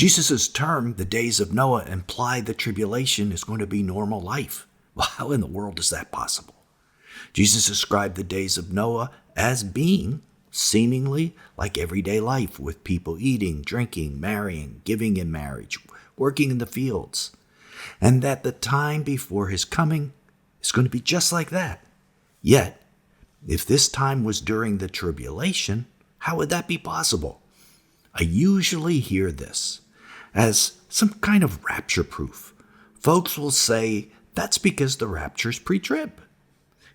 Jesus' term, the days of Noah, imply the tribulation is going to be normal life. Well, how in the world is that possible? Jesus described the days of Noah as being seemingly like everyday life, with people eating, drinking, marrying, giving in marriage, working in the fields, and that the time before his coming is going to be just like that. Yet, if this time was during the tribulation, how would that be possible? I usually hear this as some kind of rapture proof. Folks will say that's because the rapture's pre-trib.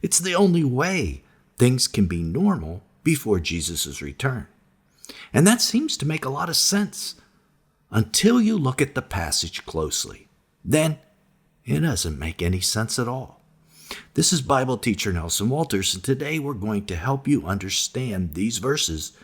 It's the only way things can be normal before Jesus' return. And that seems to make a lot of sense until you look at the passage closely. Then it doesn't make any sense at all. This is Bible teacher Nelson Walters, and today we're going to help you understand these verses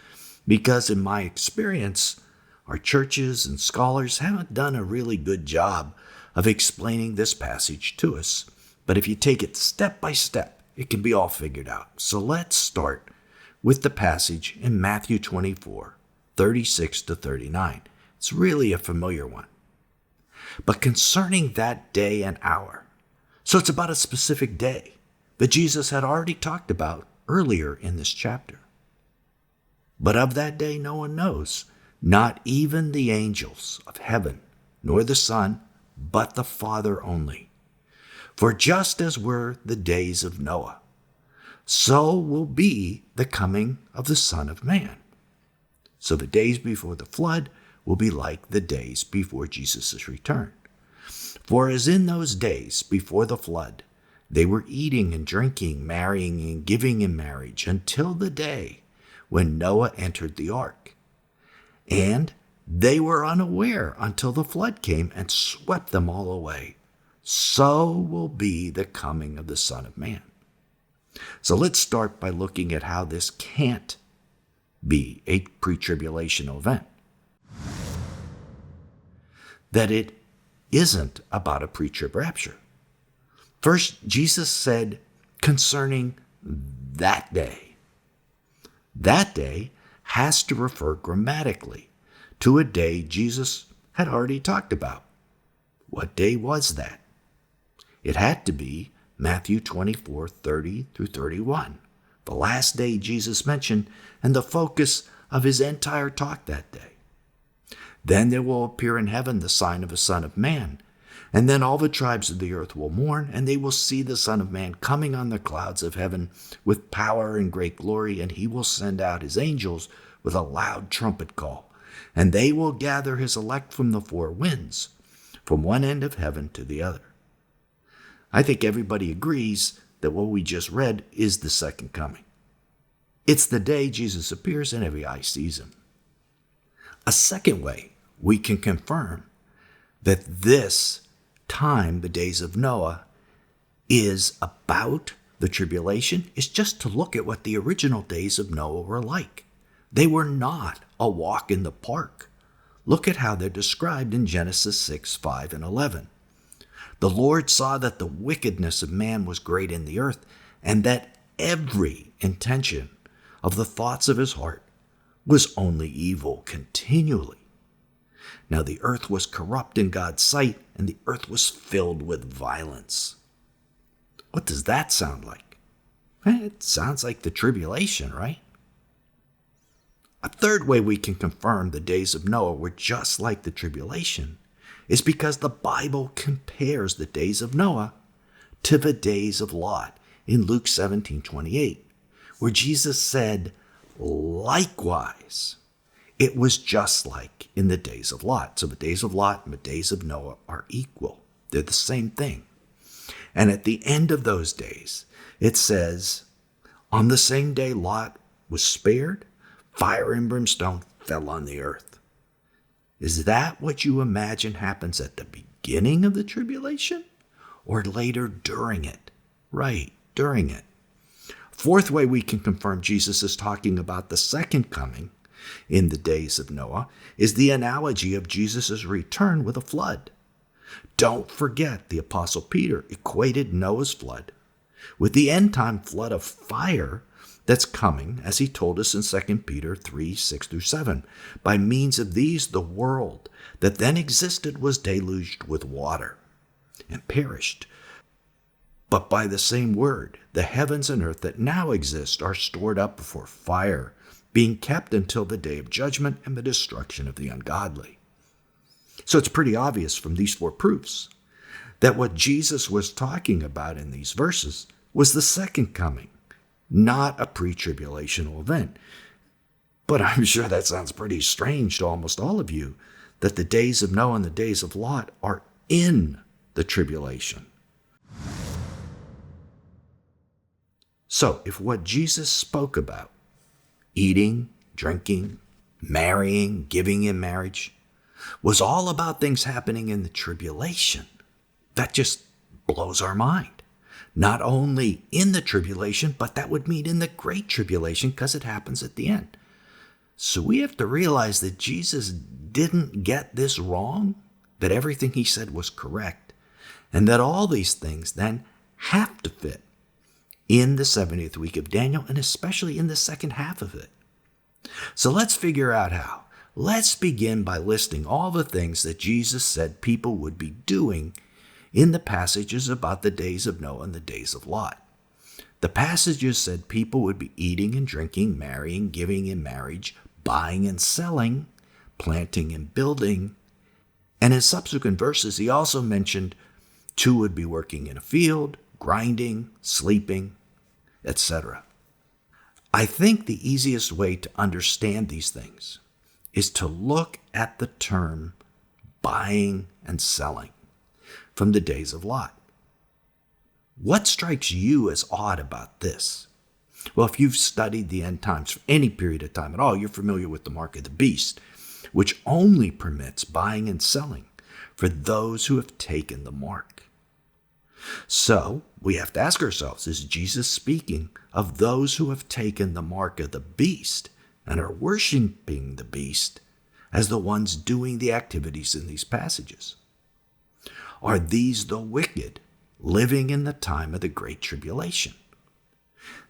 because in my experience, our churches and scholars haven't done a really good job of explaining this passage to us. But if you take it step by step, it can be all figured out. So let's start with the passage in Matthew 24, 36 to 39. It's really a familiar one. But concerning that day and hour, so it's about a specific day that Jesus had already talked about earlier in this chapter. But of that day no one knows, not even the angels of heaven, nor the Son, but the Father only. For just as were the days of Noah, so will be the coming of the Son of Man. So the days before the flood will be like the days before Jesus' return. For as in those days before the flood, they were eating and drinking, marrying and giving in marriage, until the day when Noah entered the ark. And they were unaware until the flood came and swept them all away. So will be the coming of the Son of Man. So let's start by looking at how this can't be a pre-tribulational event. That it isn't about a pre-trib rapture. First, Jesus said concerning that day. That day has to refer grammatically to a day Jesus had already talked about. What day was that? It had to be Matthew 24, 30 through 31, the last day Jesus mentioned and the focus of his entire talk that day. Then there will appear in heaven the sign of a Son of Man, and then all the tribes of the earth will mourn, and they will see the Son of Man coming on the clouds of heaven with power and great glory, and he will send out his angels with a loud trumpet call, and they will gather his elect from the four winds, from one end of heaven to the other. I think everybody agrees that what we just read is the second coming. It's the day Jesus appears and every eye sees him. A second way we can confirm that this time, the days of Noah, is about the tribulation is just to look at what the original days of Noah were like. They were not a walk in the park. Look at how they're described in Genesis 6, 5, and 11. The Lord saw that the wickedness of man was great in the earth, and that every intention of the thoughts of his heart was only evil continually. Now the earth was corrupt in God's sight, and the earth was filled with violence. What does that sound like? It sounds like the tribulation, right? A third way we can confirm the days of Noah were just like the tribulation is because the Bible compares the days of Noah to the days of Lot in Luke 17:28, where Jesus said, likewise, it was just like in the days of Lot. So the days of Lot and the days of Noah are equal. They're the same thing. And at the end of those days, it says, on the same day Lot was spared, fire and brimstone fell on the earth. Is that what you imagine happens at the beginning of the tribulation or later during it? Right, during it. Fourth way we can confirm Jesus is talking about the second coming in the days of Noah is the analogy of Jesus' return with a flood. Don't forget the Apostle Peter equated Noah's flood with the end-time flood of fire that's coming, as he told us in 2 Peter 3, 6 through 7. By means of these, the world that then existed was deluged with water and perished. But by the same word, the heavens and earth that now exist are stored up before fire, being kept until the day of judgment and the destruction of the ungodly. So it's pretty obvious from these 4 proofs that what Jesus was talking about in these verses was the second coming, not a pre-tribulational event. But I'm sure that sounds pretty strange to almost all of you, that the days of Noah and the days of Lot are in the tribulation. So if what Jesus spoke about, eating, drinking, marrying, giving in marriage, was all about things happening in the tribulation, that just blows our mind. Not only in the tribulation, but that would mean in the great tribulation because it happens at the end. So we have to realize that Jesus didn't get this wrong, that everything he said was correct, and that all these things then have to fit in the 70th week of Daniel, and especially in the second half of it. So let's figure out how. Let's begin by listing all the things that Jesus said people would be doing in the passages about the days of Noah and the days of Lot. The passages said people would be eating and drinking, marrying, giving in marriage, buying and selling, planting and building. And in subsequent verses, he also mentioned 2 would be working in a field, grinding, sleeping, etc. I think the easiest way to understand these things is to look at the term buying and selling from the days of Lot. What strikes you as odd about this? Well, if you've studied the end times for any period of time at all, you're familiar with the mark of the beast, which only permits buying and selling for those who have taken the mark. So we have to ask ourselves, is Jesus speaking of those who have taken the mark of the beast and are worshiping the beast as the ones doing the activities in these passages? Are these the wicked living in the time of the Great Tribulation?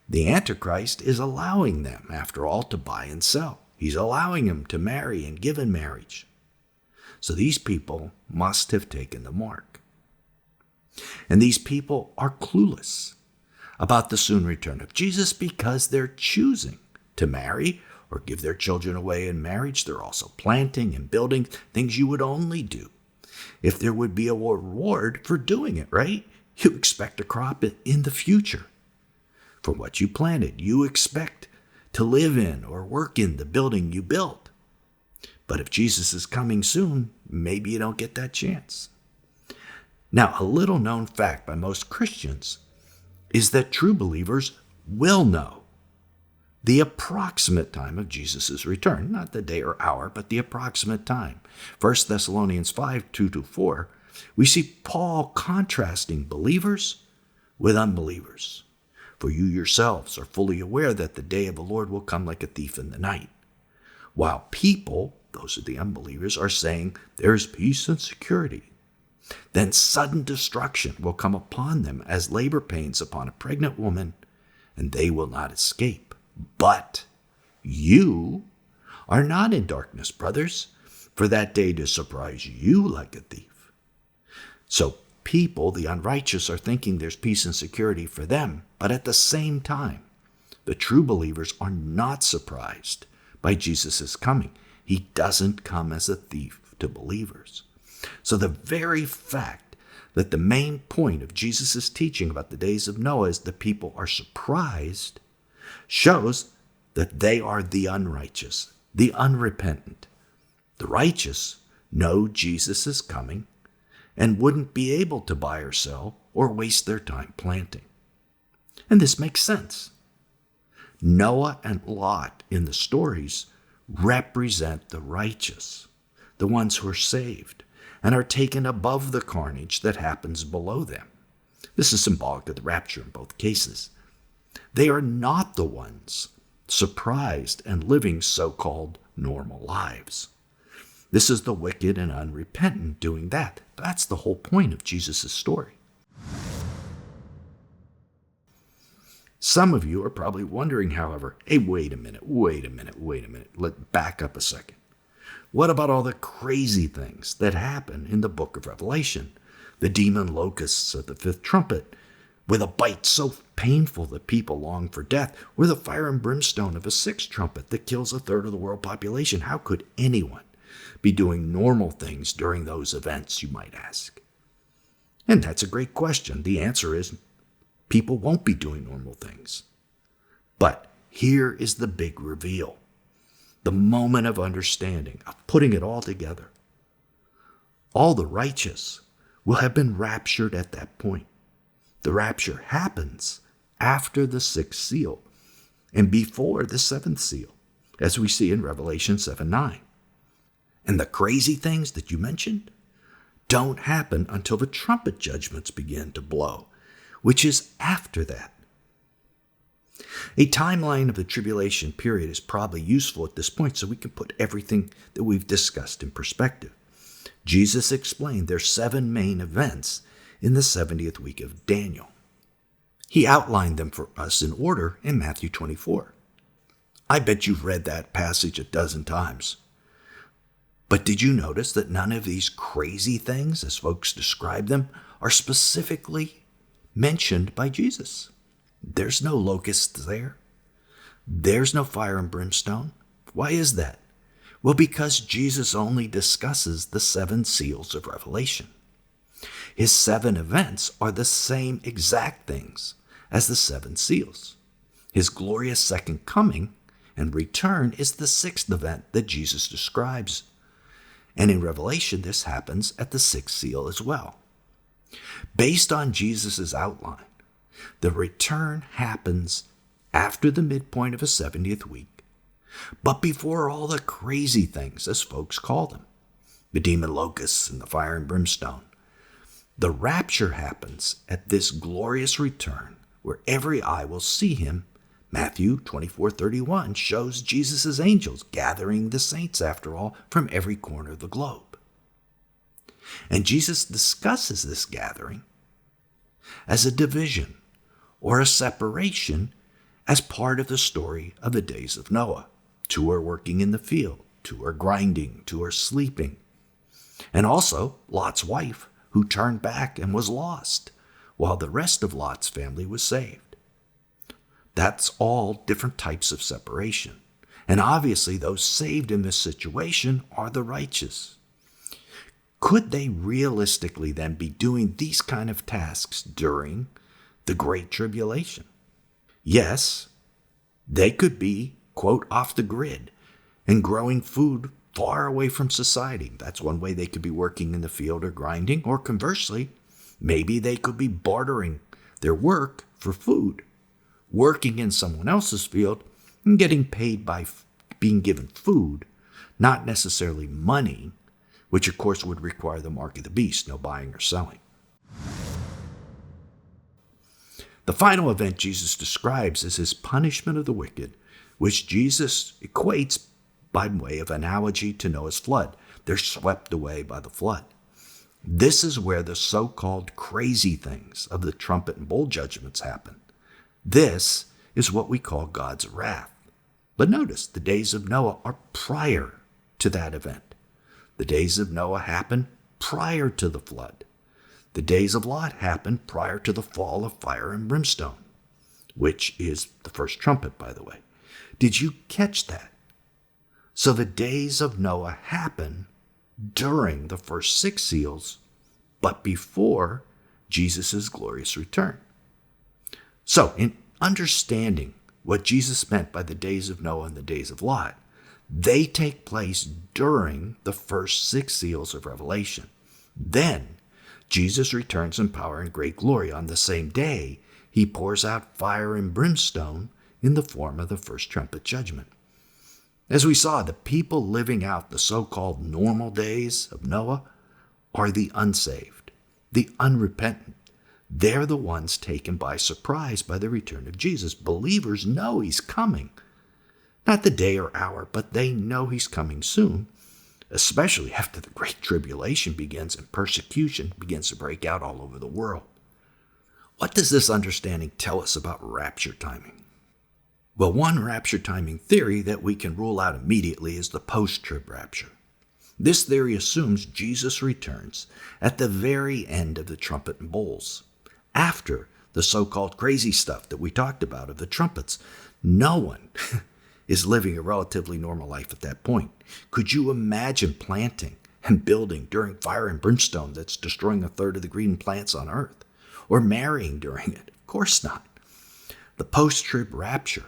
The Antichrist is allowing them, after all, to buy and sell. He's allowing them to marry and give in marriage. So these people must have taken the mark. And these people are clueless about the soon return of Jesus because they're choosing to marry or give their children away in marriage. They're also planting and building things you would only do if there would be a reward for doing it, right? You expect a crop in the future from what you planted. You expect to live in or work in the building you built. But if Jesus is coming soon, maybe you don't get that chance. Now, a little known fact by most Christians is that true believers will know the approximate time of Jesus' return. Not the day or hour, but the approximate time. 1 Thessalonians 5, 2-4, we see Paul contrasting believers with unbelievers. For you yourselves are fully aware that the day of the Lord will come like a thief in the night. While people, those are the unbelievers, are saying there is peace and security, then sudden destruction will come upon them as labor pains upon a pregnant woman, and they will not escape. But you are not in darkness, brothers, for that day to surprise you like a thief. So people, the unrighteous, are thinking there's peace and security for them, but at the same time, the true believers are not surprised by Jesus' coming. He doesn't come as a thief to believers. So the very fact that the main point of Jesus' teaching about the days of Noah is that people are surprised shows that they are the unrighteous, the unrepentant. The righteous know Jesus is coming and wouldn't be able to buy or sell or waste their time planting. And this makes sense. Noah and Lot in the stories represent the righteous, the ones who are saved and are taken above the carnage that happens below them. This is symbolic of the rapture in both cases. They are not the ones surprised and living so-called normal lives. This is the wicked and unrepentant doing that. That's the whole point of Jesus' story. Some of you are probably wondering, however, hey, wait a minute. Let's back up a second. What about all the crazy things that happen in the book of Revelation? The demon locusts of the fifth trumpet, with a bite so painful that people long for death, or the fire and brimstone of a sixth trumpet that kills a third of the world population. How could anyone be doing normal things during those events, you might ask? And that's a great question. The answer is people won't be doing normal things. But here is the big reveal, the moment of understanding, of putting it all together. All the righteous will have been raptured at that point. The rapture happens after the sixth seal and before the seventh seal, as we see in Revelation 7:9. And the crazy things that you mentioned don't happen until the trumpet judgments begin to blow, which is after that. A timeline of the tribulation period is probably useful at this point so we can put everything that we've discussed in perspective. Jesus explained there's 7 main events in the 70th week of Daniel. He outlined them for us in order in Matthew 24. I bet you've read that passage a dozen times. But did you notice that none of these crazy things, as folks describe them, are specifically mentioned by Jesus? There's no locusts there. There's no fire and brimstone. Why is that? Well, because Jesus only discusses the 7 seals of Revelation. His 7 events are the same exact things as the 7 seals. His glorious second coming and return is the 6th event that Jesus describes. And in Revelation, this happens at the 6th seal as well. Based on Jesus' outline, the return happens after the midpoint of a 70th week, but before all the crazy things, as folks call them, the demon locusts and the fire and brimstone. The rapture happens at this glorious return where every eye will see him. Matthew 24:31 shows Jesus' angels gathering the saints, after all, from every corner of the globe. And Jesus discusses this gathering as a division or a separation as part of the story of the days of Noah. 2 are working in the field, 2 are grinding, 2 are sleeping. And also Lot's wife, who turned back and was lost, while the rest of Lot's family was saved. That's all different types of separation. And obviously those saved in this situation are the righteous. Could they realistically then be doing these kind of tasks during the Great Tribulation? Yes, they could be, quote, off the grid and growing food far away from society. That's one way they could be working in the field or grinding. Or conversely, maybe they could be bartering their work for food, working in someone else's field and getting paid by being given food, not necessarily money, which of course would require the mark of the beast, no buying or selling. The final event Jesus describes is his punishment of the wicked, which Jesus equates by way of analogy to Noah's flood. They're swept away by the flood. This is where the so-called crazy things of the trumpet and bowl judgments happen. This is what we call God's wrath. But notice, the days of Noah are prior to that event. The days of Noah happen prior to the flood. The days of Lot happened prior to the fall of fire and brimstone, which is the first trumpet, by the way. Did you catch that? So the days of Noah happen during the first 6 seals, but before Jesus' glorious return. So in understanding what Jesus meant by the days of Noah and the days of Lot, they take place during the first 6 seals of Revelation. Then Jesus returns in power and great glory. On the same day, he pours out fire and brimstone in the form of the first trumpet judgment. As we saw, the people living out the so-called normal days of Noah are the unsaved, the unrepentant. They're the ones taken by surprise by the return of Jesus. Believers know he's coming. Not the day or hour, but they know he's coming soon, especially after the Great Tribulation begins and persecution begins to break out all over the world. What does this understanding tell us about rapture timing? Well, one rapture timing theory that we can rule out immediately is the post-trib rapture. This theory assumes Jesus returns at the very end of the trumpet and bowls, after the so-called crazy stuff that we talked about of the trumpets. No one is living a relatively normal life at that point. Could you imagine planting and building during fire and brimstone that's destroying a third of the green plants on earth? Or marrying during it? Of course not. The post-trib rapture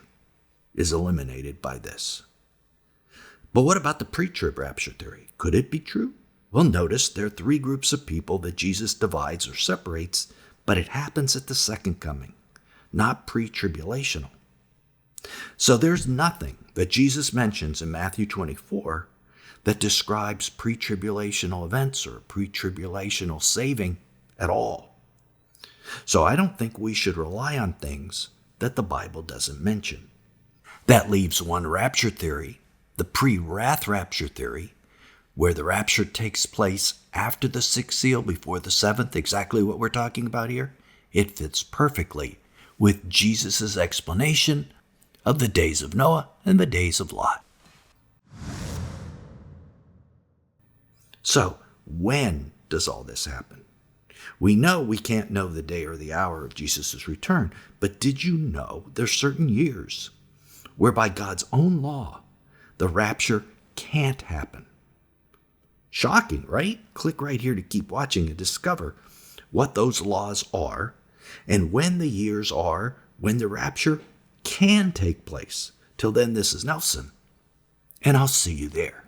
is eliminated by this. But what about the pre-trib rapture theory? Could it be true? Well, notice there are three groups of people that Jesus divides or separates, but it happens at the second coming, not pre-tribulational. So there's nothing that Jesus mentions in Matthew 24 that describes pre-tribulational events or pre-tribulational saving at all. So I don't think we should rely on things that the Bible doesn't mention. That leaves one rapture theory, the pre-wrath rapture theory, where the rapture takes place after the sixth seal, before the seventh, exactly what we're talking about here. It fits perfectly with Jesus' explanation of the days of Noah and the days of Lot. So, when does all this happen? We know we can't know the day or the hour of Jesus' return, but did you know there's certain years where by God's own law, the rapture can't happen? Shocking, right? Click right here to keep watching and discover what those laws are and when the years are when the rapture can take place. Till then, this is Nelson, and I'll see you there.